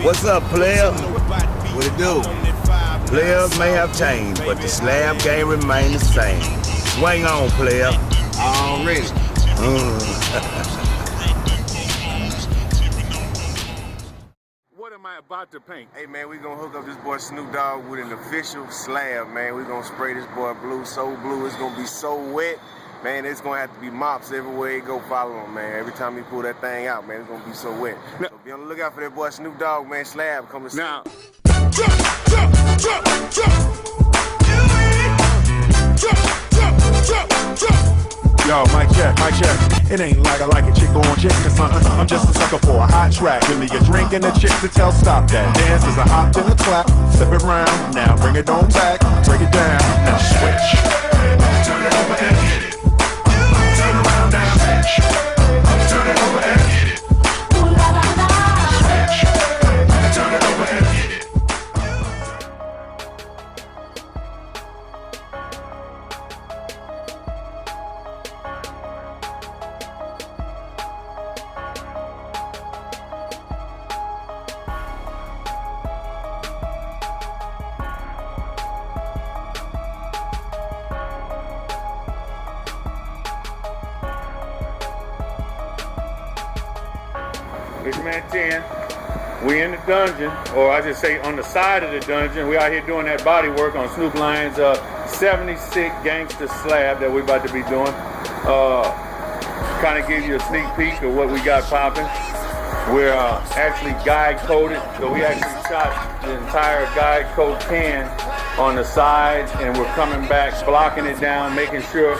What's up, player? What it do? Players may have changed, but the slab game remains the same. Swing on, player. Already. What am I about to paint? Hey, man, we gonna hook up this boy Snoop Dogg with an official slab, man. We gonna spray this boy blue, so blue. It's gonna be so wet. Man, it's gonna have to be mops everywhere you go. Follow him, man. Every time he pull that thing out, man, it's gonna be so wet. Now, so be on the lookout for that boy Snoop Dogg, man. Slab coming soon. Now, yo, mic check, mic check. It ain't like I like a chick on chick or something. I'm just a sucker for a hot track. Give me a drink and a chick to tell stop that. Dance is a hop and a clap. Flip it round, now bring it on back. Break it down, now switch. Turn it over and hit it. Turn around, now switch. Turn it over and hit it. Switch. Turn it over and hit it. it's man 10. We in the dungeon, or I just say on the side of the dungeon. We out here doing that body work on Snoop Lion's 76 Gangsta Slab that we about to be doing. Kind of give you a sneak peek of what we got popping. We're actually guide coated, so we actually shot the entire guide coat can on the sides, and we're coming back, blocking it down, making sure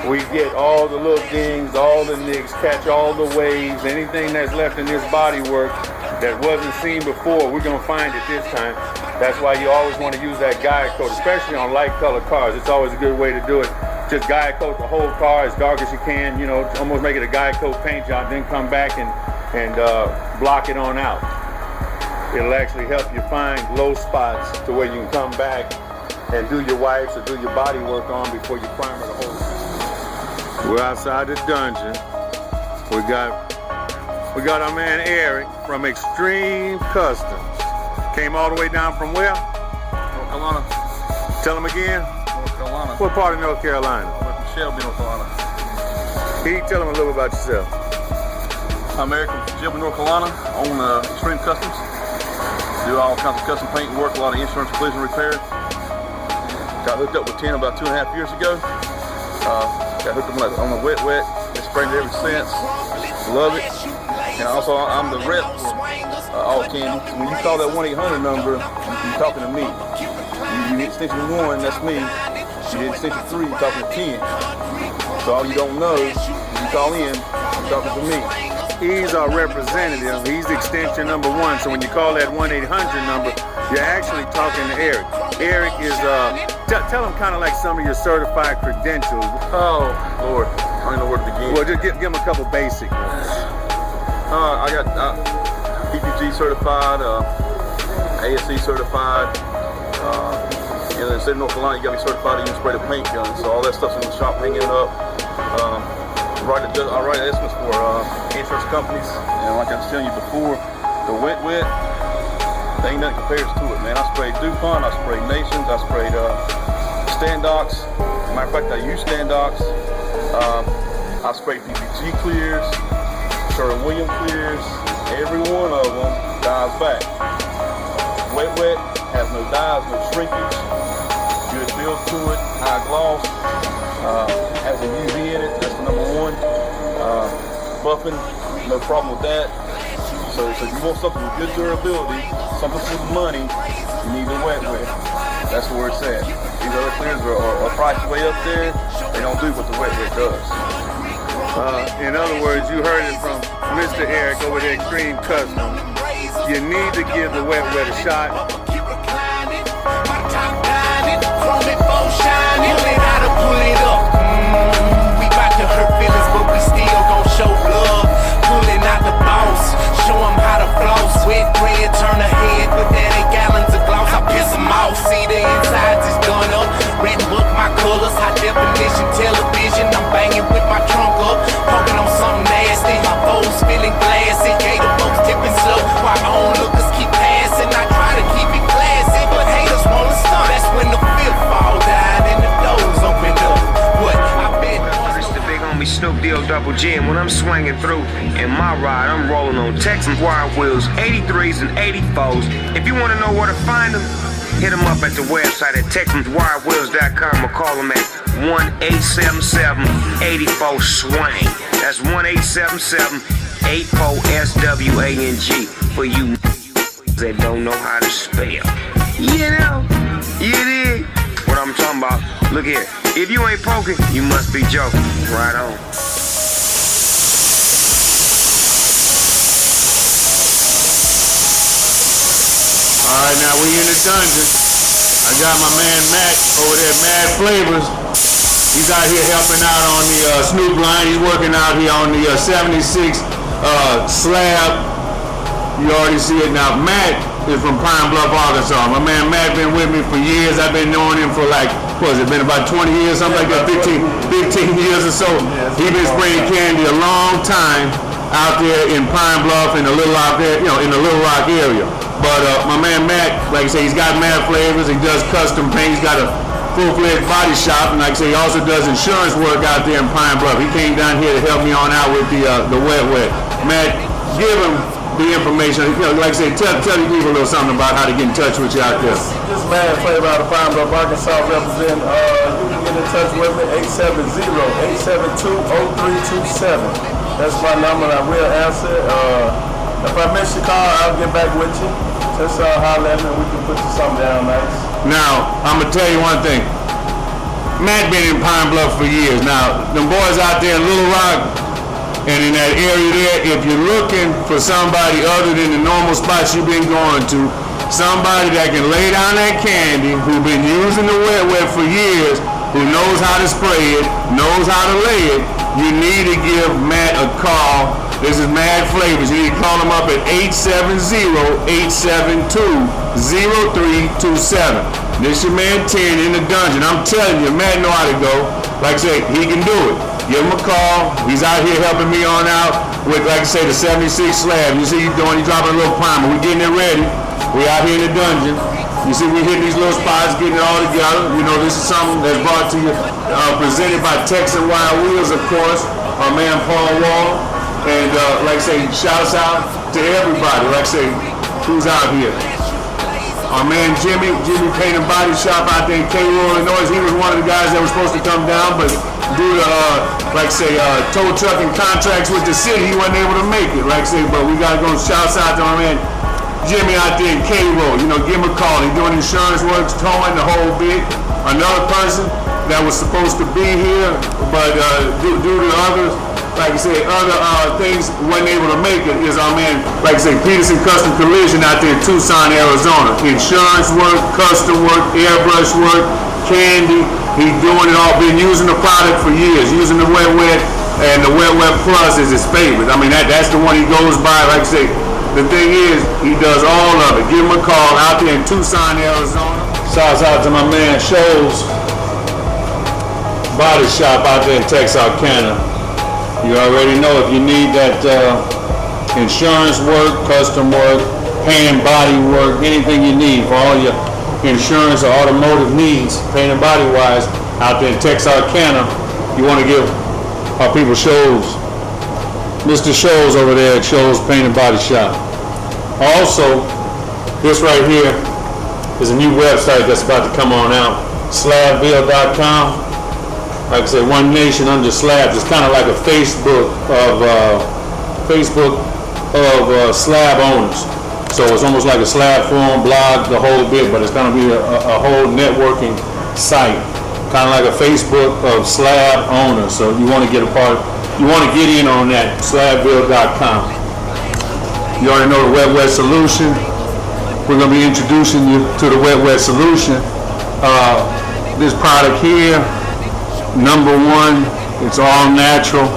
we get all the little dings, all the nicks, catch all the waves, anything that's left in this body work that wasn't seen before, we're gonna find it this time. That's why you always want to use that guide coat, especially on light colored cars. It's always a good way to do it. Just guide coat the whole car as dark as you can, you know, almost make it a guide coat paint job, then come back and block it on out. It'll actually help you find low spots to where you can come back and do your wipes or do your body work on before you primer the whole thing. We're outside the dungeon. We got our man Eric from Extreme Customs. Came all the way down from where? North Carolina. Tell him again. North Carolina. What part of North Carolina? From Shelby, North Carolina. Tell him a little about yourself. I'm Eric from Shelby, North Carolina. Own Extreme Customs. Do all kinds of custom paint work, a lot of insurance, collision repair. Got hooked up with 10 about 2.5 years ago. Got hooked up on the wet. Been spraying it ever since. Love it. And also, I'm the rep for ALLKANDY. When you call that 1-800 number, you're talking to me. You hit extension 1, that's me. You hit extension 3, you're talking to 10. So all you don't know, when you call in, you're talking to me. He's our representative. He's extension number 1. So when you call that 1-800 number, you're actually talking to Eric. Eric is, tell him kind of like some of your certified credentials. Oh, Lord. I don't know where to begin. Well, just give him a couple basic ones. I got PPG certified, ASC certified. In the state of North Carolina, you got to be certified to even spray the paint gun. So all that stuff's in the shop hanging up. I write estimates for insurance companies, and like I was telling you before, the wet, there ain't nothing compares to it, man. I sprayed DuPont, I sprayed Nations, I sprayed Standox. Matter of fact, I use Standox. I sprayed PPG clears, Sherwin-Williams clears. Every one of them dies back. Wet, has no dyes, no shrinkage, good feel to it, high gloss. Has a UV in it, that's the number 1. Buffing, no problem with that. So if you want something with good durability, something for the money, you need the wet. That's where it's at. These other clears are priced way up there. They don't do what the wet does. In other words, you heard it from Mr. Eric over at Extreme Customs. You need to give the wet a shot. Double G, and when I'm swinging through in my ride, I'm rolling on Texas wire wheels, 83s and 84s. If you want to know where to find them, hit them up at the website at TexansWireWheels.com or call them at 1-877-84-SWANG. That's 1-877-84-SWANG for you that don't know how to spell. You know, you dig what I'm talking about? Look here, if you ain't poking, you must be joking. Right on. Alright, now we in the dungeon. I got my man Matt over there, Mad Flavors. He's out here helping out on the Snoop line. He's working out here on the 76 slab. You already see it now. Matt is from Pine Bluff, Arkansas. My man Matt been with me for years. I've been knowing him for like, what has it been, about 20 years, something like that, 15 years or so. He's been spraying candy a long time out there in Pine Bluff in the Little Rock, in the Little Rock area. But my man Matt, like I say, he's got Mad Flavors. He does custom paint. He's got a full-fledged body shop, and like I say, he also does insurance work out there in Pine Bluff. He came down here to help me on out with the wet. Matt, give him the information. Like I say, tell the people a little something about how to get in touch with you out there. This Mad Flavor out of Pine Bluff, Arkansas, represent. You can get in touch with me, 870-872-0327. That's my number, and I will answer. If I miss your call, I'll get back with you. Just holler at me and we can put you something down nice. Now, I'm going to tell you one thing. Matt been in Pine Bluff for years. Now, them boys out there in Little Rock and in that area there, if you're looking for somebody other than the normal spots you've been going to, somebody that can lay down that candy, who's been using the wet for years, who knows how to spray it, knows how to lay it, you need to give Matt a call. This is Mad Flavors. You need to call him up at 870-872-0327. This your man 10 in the dungeon. I'm telling you, Matt know how to go. Like I say, he can do it. Give him a call. He's out here helping me on out with, like I say, the 76 slab. You see he's dropping a little primer. We're getting it ready. We out here in the dungeon. You see we hitting these little spots, getting it all together. You know, this is something that's brought to you, presented by Texan Wild Wheels, of course. Our man Paul Wall. And like I say, shouts out to everybody. Like I say, who's out here? Our man Jimmy Paint and Body Shop out there in Cairo, Illinois. He was one of the guys that was supposed to come down, but due to like I say, tow trucking contracts with the city, he wasn't able to make it. Like I say, but we gotta go shouts out to our man Jimmy out there in Cairo. You know, give him a call. He's doing insurance work, towing the whole bit. Another person that was supposed to be here, but due to others, like I said, other things wasn't able to make it, is our man, like I say, Peterson Custom Collision out there in Tucson, Arizona. Insurance work, custom work, airbrush work, candy. He's doing it all. Been using the product for years. Using the wet, and the wet plus is his favorite. I mean, that's the one he goes by. Like I say, the thing is, he does all of it. Give him a call out there in Tucson, Arizona. Shouts out to my man Shoals Body Shop out there in Texarkana. You already know if you need that insurance work, custom work, paint and body work, anything you need for all your insurance or automotive needs, paint and body wise, out there in Texarkana, you want to give our people Shoals, Mr. Shoals over there at Shoals Paint and Body Shop. Also, this right here is a new website that's about to come on out, slabville.com. Like I said, One Nation Under Slabs. It's kind of like a Facebook of slab owners. So it's almost like a slab forum, blog, the whole bit, but it's going to be a whole networking site, kind of like a Facebook of slab owners. So you want to get a part, you want to get in on that, slabville.com. You already know the Wet Solution. We're going to be introducing you to the Wet Solution. This product here, number one, it's all natural,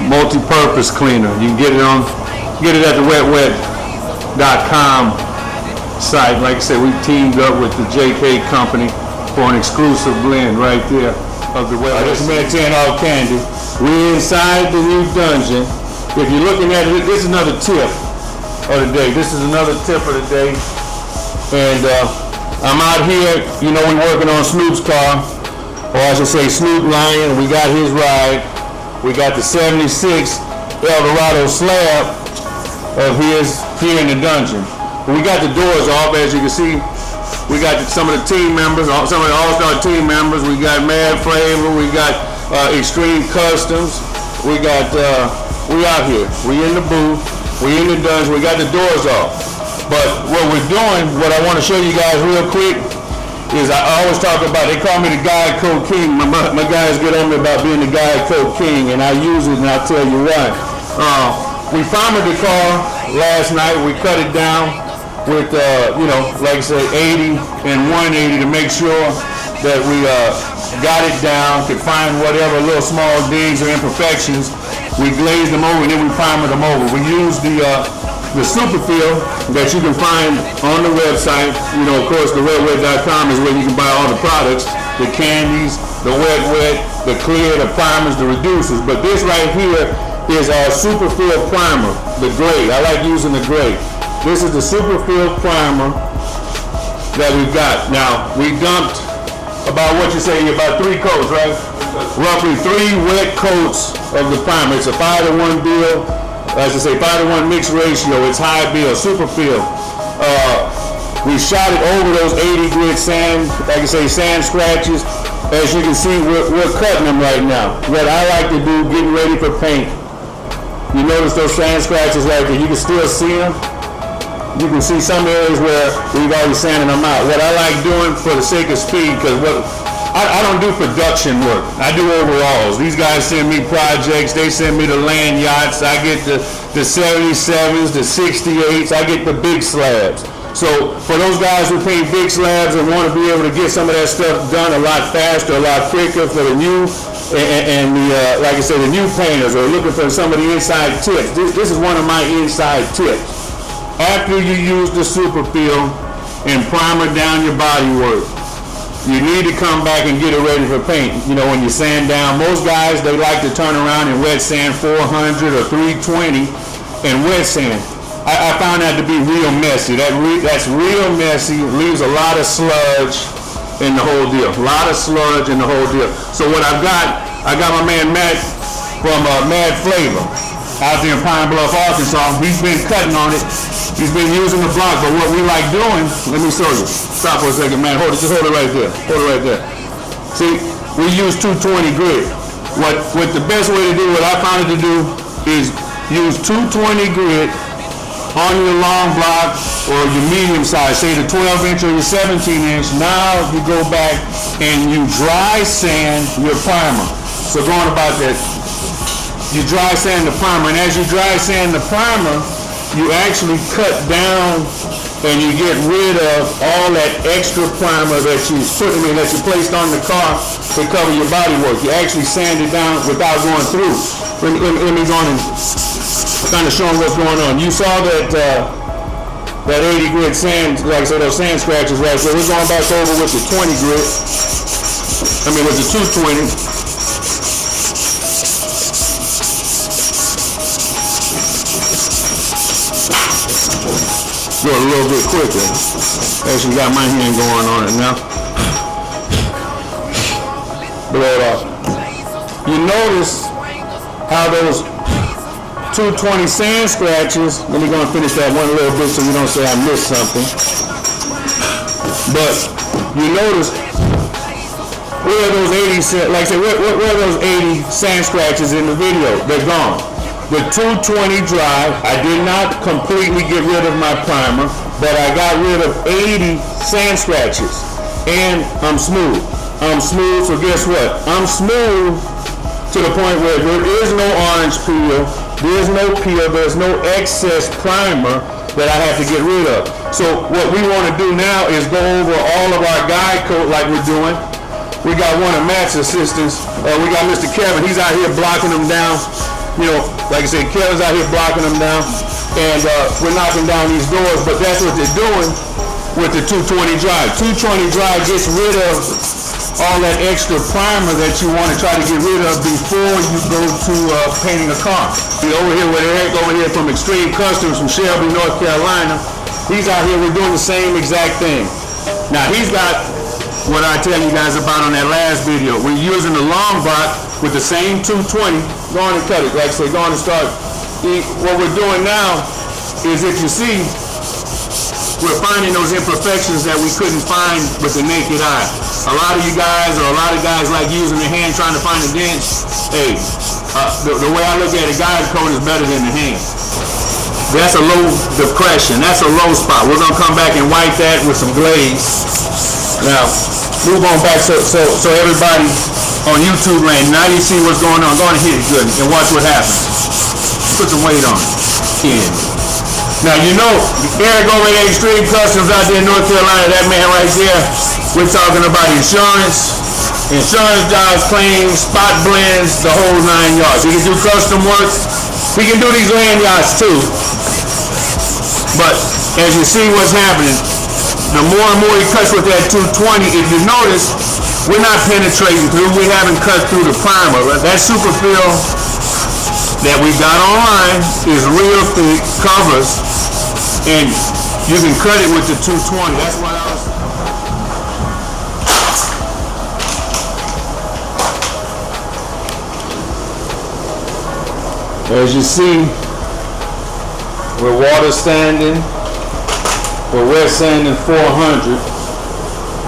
multi-purpose cleaner. You can get it at the wetwet.com site. Like I said, we teamed up with the JK company for an exclusive blend right there of the Wet. This is man 10 ALLKANDY. We're inside the new dungeon. If you're looking at it, this is another tip of the day. This is another tip of the day. And I'm out here, you know, we're working on Snoop's car. Or I should say Snoop Lion, we got his ride. We got the 76 Eldorado slab of his here in the dungeon. We got the doors off, as you can see. We got some of the team members, some of the all-star team members. We got Mad Flavor. We got Extreme Customs. We got, we out here. We in the booth. We in the dungeon. We got the doors off. But what we're doing, what I want to show you guys real quick, is I always talk about, they call me the Guide Code King. My guys get on me about being the Guide Code King, and I use it, and I'll tell you why. We primered the car last night. We cut it down with, you know, like I say, 80 and 180 to make sure that we got it down, could find whatever little small dings or imperfections. We glazed them over, and then we primered them over. We used the super fill that you can find on the website. You know, of course, the redwet.com is where you can buy all the products, the candies, the wet, the clear, the primers, the reducers. But this right here is our super fill primer, the gray. I like using the gray. This is the super fill primer that we've got. Now, we dumped about what you say, about 3 coats, right? Roughly 3 wet coats of the primer. It's a 5-to-1 bill. As I say, 5-to-1 mixed ratio. It's high bill, super fill. We shot it over those 80 grit sand, like I say, sand scratches. As you can see, we're cutting them right now. What I like to do, getting ready for paint. You notice those sand scratches right there. You can still see them. You can see some areas where we've already sanded them out. What I like doing for the sake of speed, because I don't do production work. I do overalls. These guys send me projects. They send me the land yachts. I get the 77s, the 68s. I get the big slabs. So for those guys who paint big slabs and want to be able to get some of that stuff done a lot faster, a lot quicker for the new and the like I said, the new painters are looking for some of the inside tips. This is one of my inside tips. After you use the super fill and primer down your body work, you need to come back and get it ready for paint. You know, when you sand down, most guys, they like to turn around and wet sand 400 or 320 and wet sand. I found that to be real messy. That's real messy, leaves a lot of sludge in the whole deal. A lot of sludge in the whole deal. So what I got my man Matt from Mad Flavor out there in Pine Bluff, Arkansas. He's been cutting on it. He's been using the block, but what we like doing, let me show you. Stop for a second, man. Just hold it right there. Hold it right there. See, we use 220 grit. What the best way to do, what I found it to do, is use 220 grit on your long block or your medium size, say the 12-inch or your 17-inch. Now you go back and you dry sand your primer. So going about that, you dry sand the primer, and as you dry sand the primer, you actually cut down and you get rid of all that extra primer that you placed on the car to cover your body work. You actually sand it down without going through. Let me go on and kind of show them what's going on. You saw that 80 grit sand, like I said, those sand scratches right there. We're going back over with the 20 grit. With the 220. Go a little bit quicker. Actually got my hand going on it now. Blow it off. You notice how those 220 sand scratches, let me go and finish that one little bit so you don't say I missed something. But you notice where are those 80, like I said, where are those 80 sand scratches in the video? They're gone. The 220 dry, I did not completely get rid of my primer, but I got rid of 80 sand scratches. And I'm smooth. I'm smooth, so guess what? I'm smooth to the point where there is no orange peel, there's no peel, there's no excess primer that I have to get rid of. So what we want to do now is go over all of our guide coat like we're doing. We got one of Matt's assistants. We got Mr. Kevin. He's out here blocking them down. You know, like I said, Kevin's out here blocking them down, and we're knocking down these doors, but that's what they're doing with the 220 dry. 220 dry gets rid of all that extra primer that you want to try to get rid of before you go to painting a car. Over here with Eric, over here from Extreme Customs from Shelby, North Carolina. He's out here, we're doing the same exact thing. Now he's got what I tell you guys about on that last video. We're using the long block with the same 220. Go on and cut it. Like I say, go on and start. What we're doing now is, if you see, we're finding those imperfections that we couldn't find with the naked eye. A lot of you guys, or a lot of guys like using their hand trying to find a dent. Hey, the way I look at it, guide coat is better than the hand. That's a low depression. That's a low spot. We're gonna come back and wipe that with some glaze. Now, move on back so everybody on YouTube land, now you see what's going on. Go on and hit it good and watch what happens. Put some weight on it. Yeah. Now, you know, Eric over at Extreme Customs out there in North Carolina, that man right there, we're talking about insurance jobs, claims, spot blends, the whole 9 yards. We can do custom work. We can do these land yachts too. But as you see what's happening, the more and more he cuts with that 220, if you notice, we're not penetrating through, we haven't cut through the primer. That super fill that we got online is real thick, covers, and you can cut it with the 220. That's what I was... As you see, we're water sanding, we're wet sanding 400.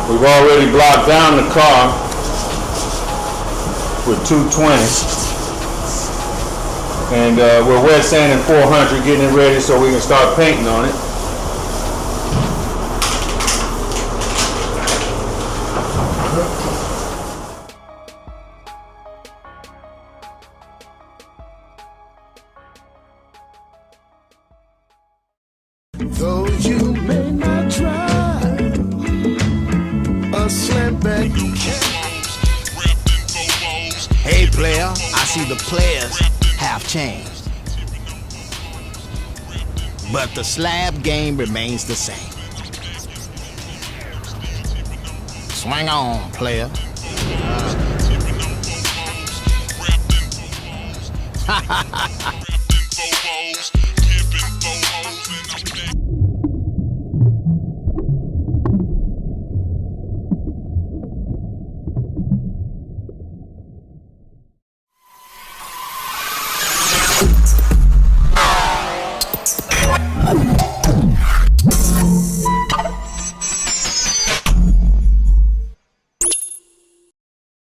We've already blocked down the car with 220. And we're wet sanding 400, getting it ready so we can start painting on it. Though you may not try a slam back. Hey player, I see the players have changed, but the slab game remains the same. Swing on, player. Ha ha ha ha.